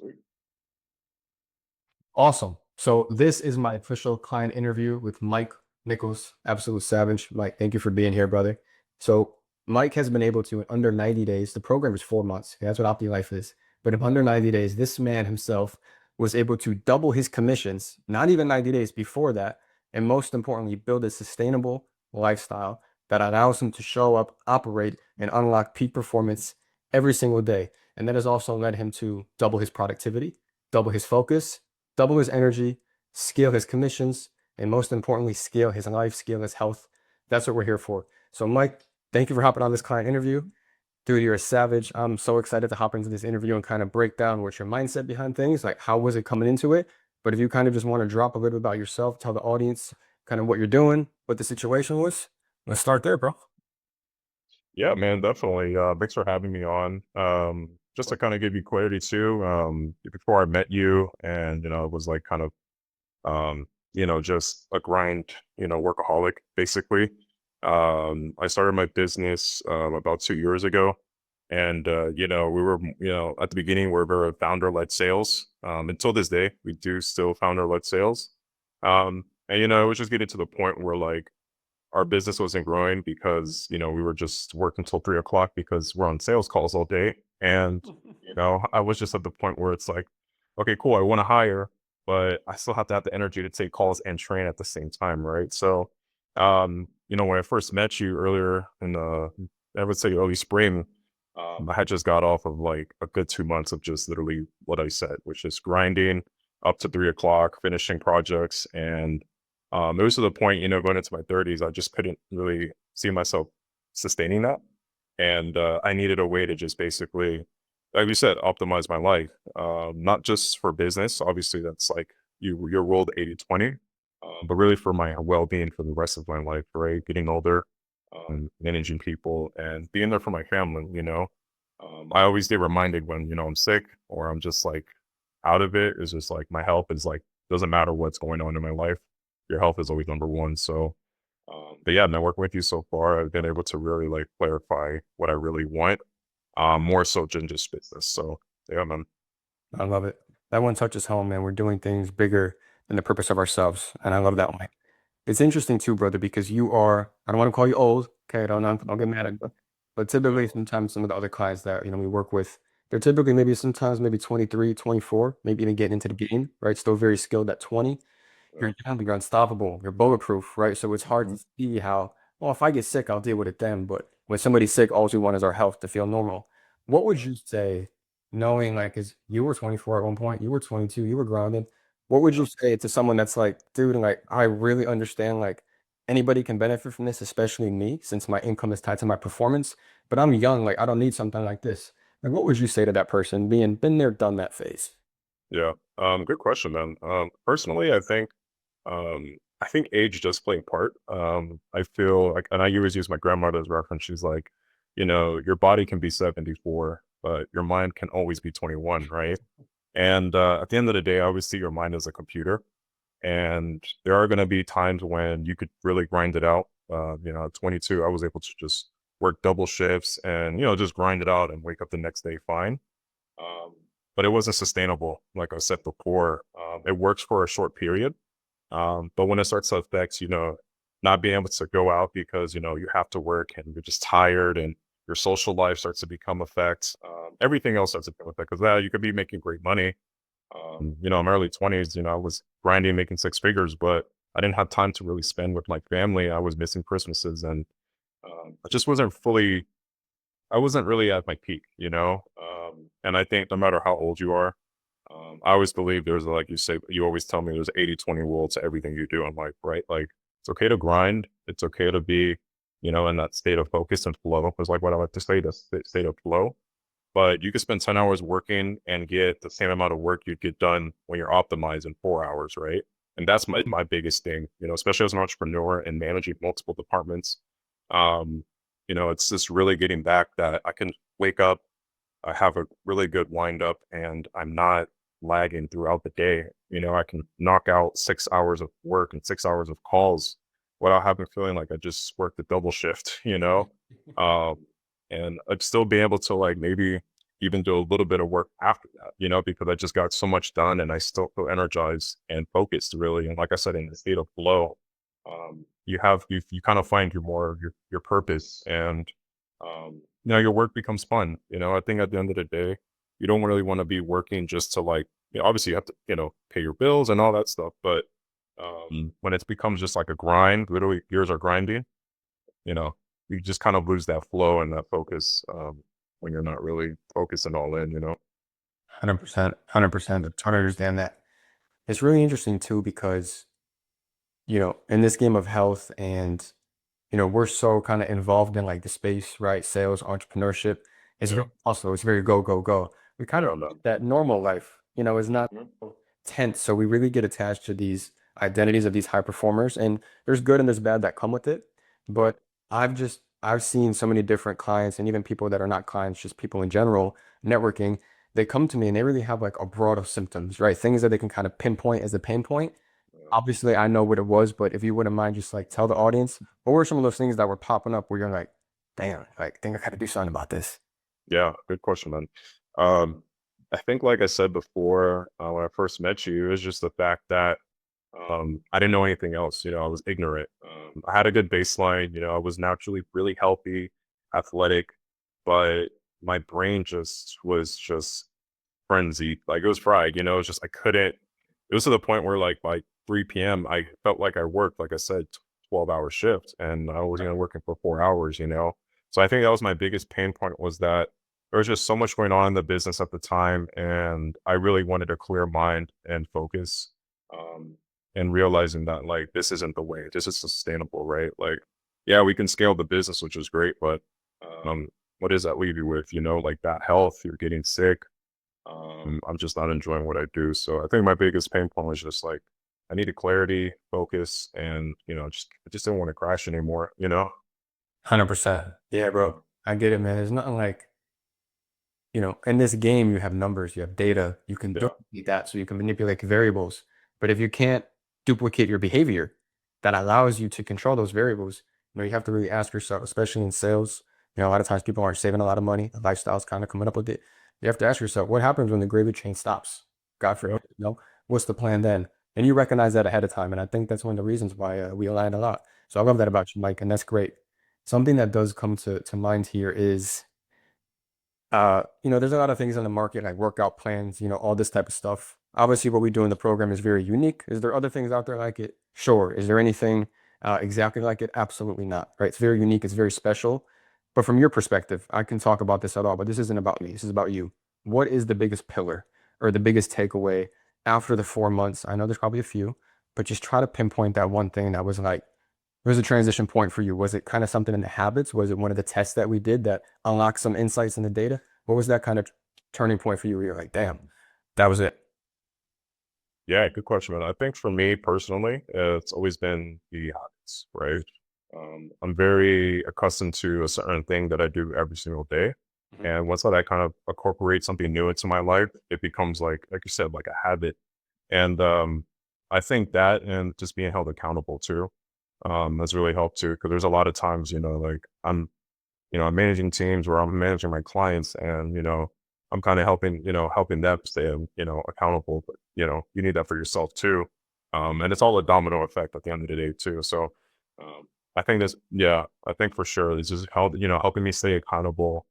Sweet. Awesome. So this is my official client interview with Mike Nichols, absolute savage. Mike, thank you for being here, brother. So Mike has been able to, in under 90 days, the program is 4 months. Okay, that's what OptiLife is. But in under 90 days, this man himself was able to double his commissions, not even 90 days before that. And most importantly, build a sustainable lifestyle that allows him to show up, operate, and unlock peak performance every single day. And that has also led him to double his productivity, double his focus, double his energy, scale his commissions, and most importantly, scale his life, scale his health. That's what we're here for. So, Mike, thank you for hopping on this client interview. Dude, you're a savage. I'm so excited to hop into this interview and kind of break down what's your mindset behind things, like how was it coming into it. But if you kind of just want to drop a little bit about yourself, tell the audience kind of what you're doing, what the situation was, let's start there, bro. Yeah, man, definitely. Thanks for having me on. Just to kind of give you clarity too, before I met you and, it was like kind of, just a grind, workaholic basically. I started my business, about 2 years ago. And, we were, at the beginning, we were founder-led sales. Until this day, we do still founder-led sales. And, it was just getting to the point where like, our business wasn't growing because, we were just working till 3 o'clock because we're on sales calls all day. And, I was just at the point where it's like, okay, cool. I want to hire, but I still have to have the energy to take calls and train at the same time. Right. So, when I first met you earlier in I would say early spring, I had just got off of like a good 2 months of just literally what I said, which is grinding up to 3 o'clock, finishing projects. And it was to the point, going into my 30s, I just couldn't really see myself sustaining that. And I needed a way to just basically, like you said, optimize my life, not just for business. Obviously, that's like your world 80/20, but really for my well being for the rest of my life, right? Getting older, managing people, and being there for my family, I always get reminded when, I'm sick or I'm just like out of it. It's just like my health is like, doesn't matter what's going on in my life, your health is always number one. So, but yeah, networking with you so far, I've been able to really like clarify what I really want, more so than just business. So yeah, man. I love it. That one touches home, man. We're doing things bigger than the purpose of ourselves. And I love that one. It's interesting too, brother, because you are, I don't want to call you old. Okay, don't get mad at me. But Yeah. typically sometimes some of the other clients that, we work with, they're typically maybe sometimes maybe 23, 24, maybe even getting into the game, right? Still very skilled at 20. Yeah. You're unstoppable, you're bulletproof, right? So it's hard Mhm. to see how, well, if I get sick, I'll deal with it then. But when somebody's sick, all we want is our health to feel normal. What would Yeah. you say, knowing like, because you were 24 at one point, you were 22, you were grounded. What would Yeah. you say to someone that's like, dude, like, I really understand, like, anybody can benefit from this, especially me, since my income is tied to my performance, but I'm young, like, I don't need something like this. Like, what would you say to that person being been there, done that phase? Yeah. Good question, man. Personally, I think age does play a part. I feel like, and I always use my grandmother's reference. She's like, your body can be 74, but your mind can always be 21, right? And at the end of the day, I always see your mind as a computer. And there are going to be times when you could really grind it out. At 22, I was able to just work double shifts and, just grind it out and wake up the next day fine. Um, but it wasn't sustainable, like I said before. It works for a short period, but when it starts to affect, not being able to go out because, you have to work and you're just tired and your social life starts to become effect. Everything else starts to become effect because now you could be making great money. In my early 20s, I was grinding, making six figures, but I didn't have time to really spend with my family. I was missing Christmases and I just I wasn't really at my peak, and I think no matter how old you are, I always believe there's like you say, you always tell me there's 80/20 rule to everything you do in life, right? Like it's okay to grind. It's okay to be, in that state of focus and flow. It's like what I like to say, the state of flow. But you could spend 10 hours working and get the same amount of work you'd get done when you're optimized in 4 hours, right? And that's my biggest thing, especially as an entrepreneur and managing multiple departments. Um, it's just really getting back that I can wake up, I have a really good wind up, and I'm not lagging throughout the day. I can knock out 6 hours of work and 6 hours of calls without having feeling like I just worked a double shift, um, and I'd still be able to like maybe even do a little bit of work after that, because I just got so much done and I still feel energized and focused really. And like I said, in the state of flow, you kind of find your purpose, and your work becomes fun. I think at the end of the day, you don't really want to be working just to like, obviously you have to, pay your bills and all that stuff. But when it becomes just like a grind, literally gears are grinding, you know, you just kind of lose that flow and that focus when you're not really focusing all in. 100%, 100%. I'm trying to understand that. It's really interesting too because, in this game of health and, we're so kind of involved in like the space, right? Sales, entrepreneurship. It's Yeah. very also, it's very go, go, go. We kind of, Yeah. No. that normal life, is not Mhm. so tense. So we really get attached to these identities of these high performers. And there's good and there's bad that come with it. Yeah. But I've seen so many different clients and even people that are not clients, just people in general, networking, they come to me and they really have like a broad of symptoms, right? Things that they can kind of pinpoint as a pain point. Yeah. Obviously, I know what it was, but if you wouldn't mind, just like tell the audience, what were some of those things that were popping up where you're like, damn, like, think I gotta do something about this? Yeah, good question, man. Um, I think, like I said before, when I first met you, it was just the fact that I didn't know anything else. I was ignorant. I had a good baseline. I was naturally really healthy, athletic, but my brain just was just frenzied. Like it was fried. It was just I couldn't. It was to the point where like by 3 p.m. I felt like I worked, like I said, 12-hour shift, and I was working for 4 hours. So I think that was my biggest pain point, was that there was just so much going on in the business at the time, and I really wanted a clear mind and focus. Um, and realizing that like this isn't the way. This is sustainable, right? Like, yeah, we can scale the business, which is great, but um, what does that leave you with? Like that health, you're getting sick. I'm just not enjoying what I do. So I think my biggest pain point was just like I needed clarity, focus, and I just didn't want to crash anymore. 100%. Yeah, bro. I get it, man. There's nothing like, in this game, you have numbers, you have data, you can Yeah. duplicate that so you can manipulate variables. But if you can't duplicate your behavior that allows you to control those variables, you have to really ask yourself, especially in sales. A lot of times people aren't saving a lot of money. The lifestyle's kind of coming up with it. You have to ask yourself, what happens when the gravy train stops? God Yep. forbid, what's the plan then? And you recognize that ahead of time. And I think that's one of the reasons why we align a lot. So I love that about you, Mike, and that's great. Something that does come to mind here is there's a lot of things on the market like workout plans, all this type of stuff. Obviously, what we do in the program is very unique. Is there other things out there like it? Sure. Is there anything exactly like it? Absolutely not. Right? It's very unique. It's very special. But from your perspective, I can talk about this at all, but this isn't about me. This is about you. What is the biggest pillar or the biggest takeaway after the 4 months? I know there's probably a few, but just try to pinpoint that one thing that was like, was a transition point for you? Was it kind of something in the habits? Was it one of the tests that we did that unlocked some insights in the data? What was that kind of turning point for you where you're like, damn, that was it? Yeah, good question, man. I think for me personally, it's always been the habits, right? I'm very accustomed to a certain thing that I do every single day. Mhm. And once that I kind of incorporate something new into my life, it becomes like you said, like a habit. And I think that and just being held accountable too, has really helped too. Cause there's a lot of times, like I'm managing teams where I'm managing my clients, and, I'm kind of helping them stay, accountable. But, you need that for yourself too. And it's all a domino effect at the end of the day too. So, I think yeah, I think for sure this is helping me stay accountable.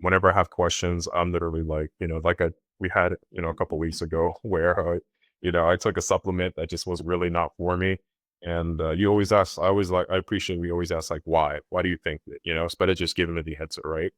Whenever I have questions, I'm literally like, we had, a couple weeks ago where, I took a supplement that just was really not for me. And you always ask, I appreciate we always ask like why? Why do you think that? Instead of just giving me the answer, right?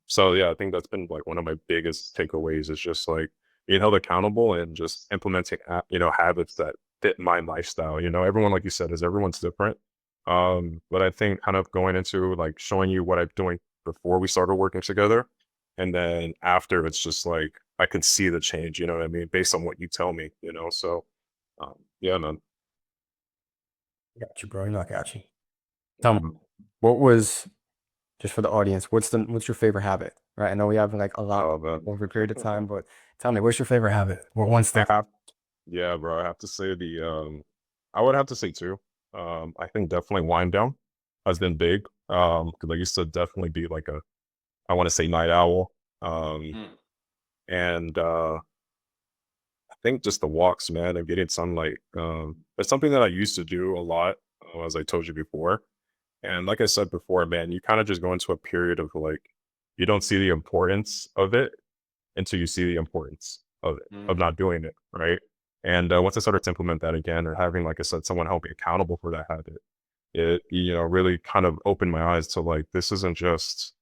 So yeah, I think that's been like one of my biggest takeaways is just like being held accountable and just implementing habits that fit my lifestyle. Everyone, like you said, is everyone's different. But I think kind of going into like showing you what I'm doing before we started working together, and then after it's just like I can see the change, you know what I mean, based on what you tell me. So yeah, man. Got you, bro. You know, I got you. Tell me, what was just for the audience? What's your favorite habit? Right. I know we have like a lot Oh man. over a period of time, but tell me, what's your favorite habit? What one I stick? have Yeah, bro, I have to say I would have to say two. I think definitely wind down has been big. Because I used to definitely be like I want to say night owl. Um, Mm. and I think just the walks, man, and getting sunlight. It's something that I used to do a lot, as I told you before. And like I said before, man, you kind of just go into a period of like, you don't see the importance of it until you see the importance of it, of Mm. not doing it, right? And once I started to implement that again, or having, like I said, someone help me accountable for that habit, it, really kind of opened my eyes to like, this isn't just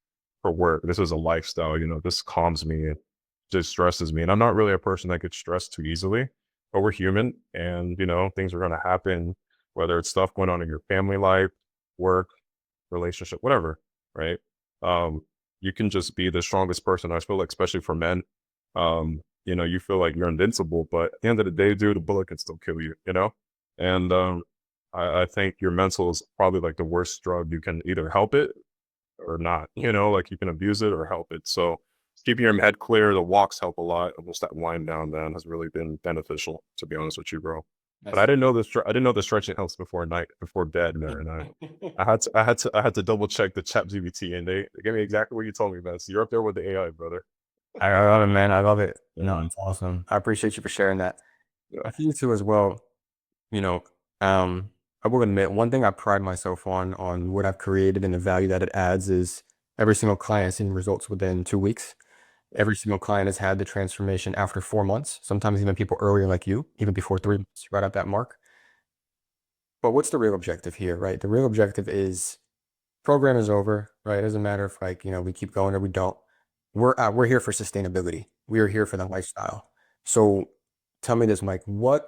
for work. This is a lifestyle, this calms me. It just stresses me. And I'm not really a person that gets stressed too easily, but we're human and, things are going to happen, whether it's stuff going on in your family life, work, relationship, whatever, right? Um, you can just be the strongest person. I feel like, especially for men, you feel like you're invincible, but at the end of the day, dude, a bullet can still kill you, And I think your mental is probably like the worst drug. You can either help it or not, like you can abuse it or help it. So keeping your head clear, the walks help a lot. Almost that wind down then has really been beneficial, to be honest with you, bro. But I That's didn't know this. I didn't know the stretching helps before night, before bed, man. And I had to double check the chat GBT, and they gave me exactly what you told me, man. So you're up there with the AI, brother. I love it, man. I love it. Yeah, No, it's awesome. I appreciate you for sharing that. yeah, I think too as well, you know, I will admit one thing I pride myself on what I've created and the value that it adds is every single client has seen results within 2 weeks. yeah, Every single client has had the transformation after 4 months, sometimes even people earlier like you, even before 3 months, right at that mark. But what's the real objective here, right? The real objective is program is over, right? It doesn't matter if like, we keep going or we don't. We're here for sustainability. We are here for the lifestyle. So tell me this, Mike, what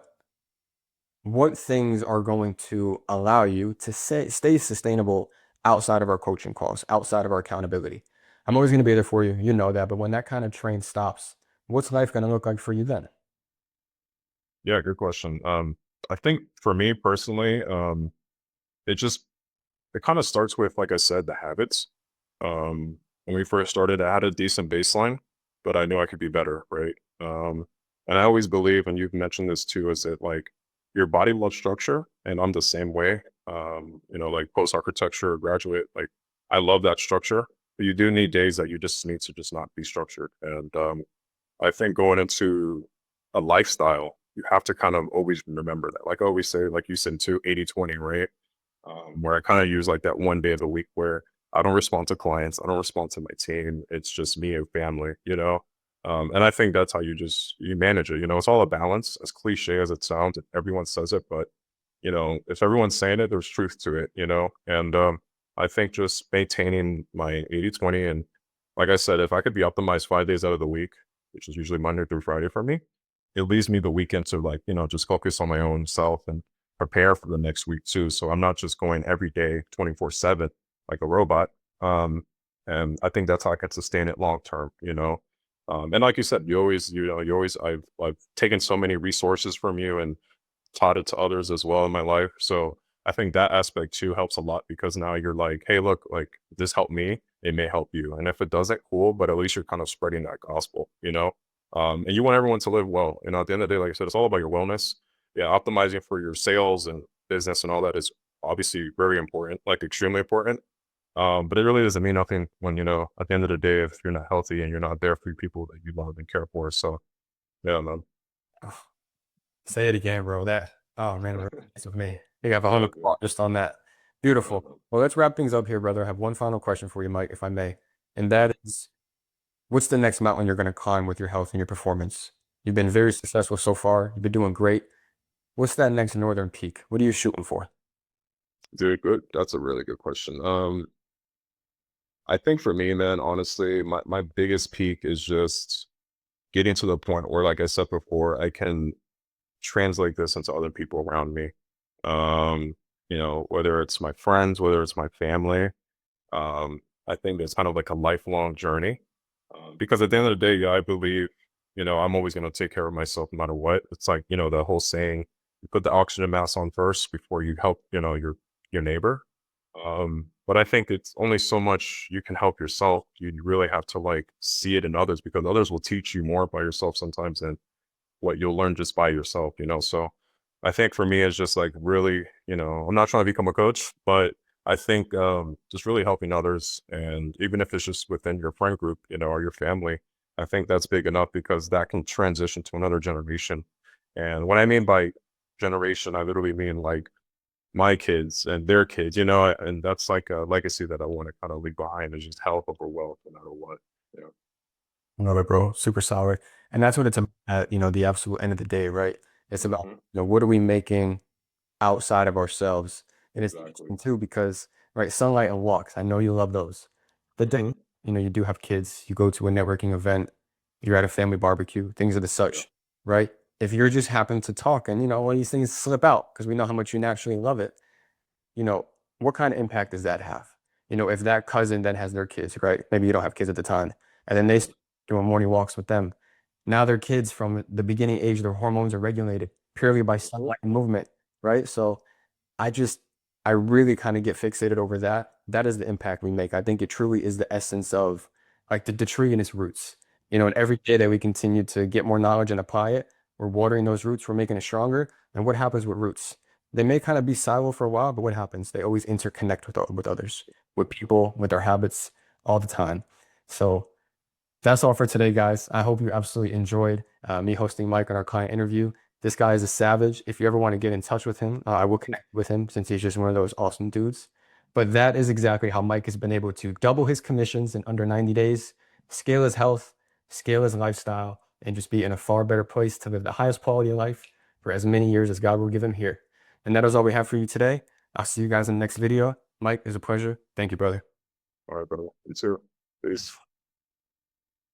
things are going to allow you to stay sustainable outside of our coaching calls, outside of our accountability? I'm always going to be there for you. You know that. But when that kind of train stops, what's life going to look like for you then? yeah. Good question. I think for me personally, it just it kind of starts with, like I said, the habits. When we first started, I had a decent baseline, but I knew I could be better, right? And I always believe, and you've mentioned this too, is that like your body loves structure, and I'm the same way. Like post architecture, graduate, like I love that structure, but you do need days that you just need to just not be structured. And I think going into a lifestyle, you have to kind of always remember that. Like I always say, like you said too, 80/20, right? Where I kind of use like that one day of the week where I don't respond to clients, I don't respond to my team. It's just me and family. And I think that's how you manage it. It's all a balance, as cliche as it sounds, and everyone says it, but if everyone's saying it, there's truth to it. And I think just maintaining my 80/20, and like I said, if I could be optimized 5 days out of the week, which is usually Monday through Friday for me, it leaves me the weekend to like, just focus on my own self and prepare for the next week too. So I'm not just going every day 24/7 like a robot. Um, and I think that's how I can sustain it long term. And like you said, I've taken so many resources from you and taught it to others as well in my life. So I think that aspect too helps a lot because now you're like, hey, look, like this helped me, it may help you. And if it doesn't, cool, but at least you're kind of spreading that gospel. And you want everyone to live well. At the end of the day, like I said, it's all about your wellness. Yeah, optimizing for your sales and business and all that is obviously very important, like extremely important. But it really doesn't mean nothing when, at the end of the day, if you're not healthy and you're not there for people that you love and care for. So yeah, man. Oh, say it again, bro. Oh man, it resonates with me. You have a Yeah, 100 good. just on that. Yeah, Beautiful. man. Well, let's wrap things up here, brother. I have one final question for you, Mike, if I may. And that is, what's the next mountain you're going to climb with your health and your performance? You've been very successful so far. You've been doing great. What's that next northern peak? What are you shooting for? Dude, good. That's a really good question. I think for me, man, honestly, my biggest peak is just getting to the point where, like I said before, I can translate this into other people around me. Um, whether it's my friends, whether it's my family. I think it's kind of like a lifelong journey. Because at the end of the day, yeah, I believe, I'm always going to take care of myself no matter what. It's like, the whole saying, you put the oxygen mask on first before you help, your neighbor. But I think it's only so much you can help yourself. You really have to like see it in others because others will teach you more by yourself sometimes than what you'll learn just by yourself. So I think for me, it's just like really, I'm not trying to become a coach, but I think just really helping others, and even if it's just within your friend group, or your family, I think that's big enough because that can transition to another generation. And what I mean by generation, I literally mean like my kids and their kids, and that's like a legacy that I want to kind of leave behind is just health over wealth, no matter what. Yeah. Love it, bro. Super solid. And that's what it's about at, the absolute end of the day, right? It's about, Hmm. what are we making outside of ourselves? And it's Exactly. interesting too because, right, sunlight and walks, I know you love those. The day, Hmm. you do have kids, you go to a networking event, you're at a family barbecue, things of the Yeah. such, right? If you're just happen to talk and, all these things slip out because we know how much you naturally love it, you know, what kind of impact does that have? If that cousin then has their kids, right? Maybe you don't have kids at the time, and then they Yeah. start doing morning walks with them. Now their kids from the beginning age, their hormones are regulated purely by Mhm. sunlight and movement, right? So I just, I really kind of get fixated over that. That is the impact we make. I think it truly is the essence of like the tree and its roots. And every day that we continue to get more knowledge and apply it, we're watering those roots, we're making it stronger. And what happens with roots? They may kind of be silo for a while, but what happens? They always interconnect with others, with people, with their habits all the time. So that's all for today, guys. I hope you absolutely enjoyed me hosting Mike on our client interview. This guy is a savage. If you ever want to get in touch with him, I will connect with him since he's just one of those awesome dudes. But that is exactly how Mike has been able to double his commissions in under 90 days, scale his health, scale his lifestyle, and just be in a far better place to live the highest quality of life for as many years as God will give him here. And that is all we have for you today. I'll see you guys in the next video. Mike, it's a pleasure. Thank you, brother. All right, brother. You too. Peace.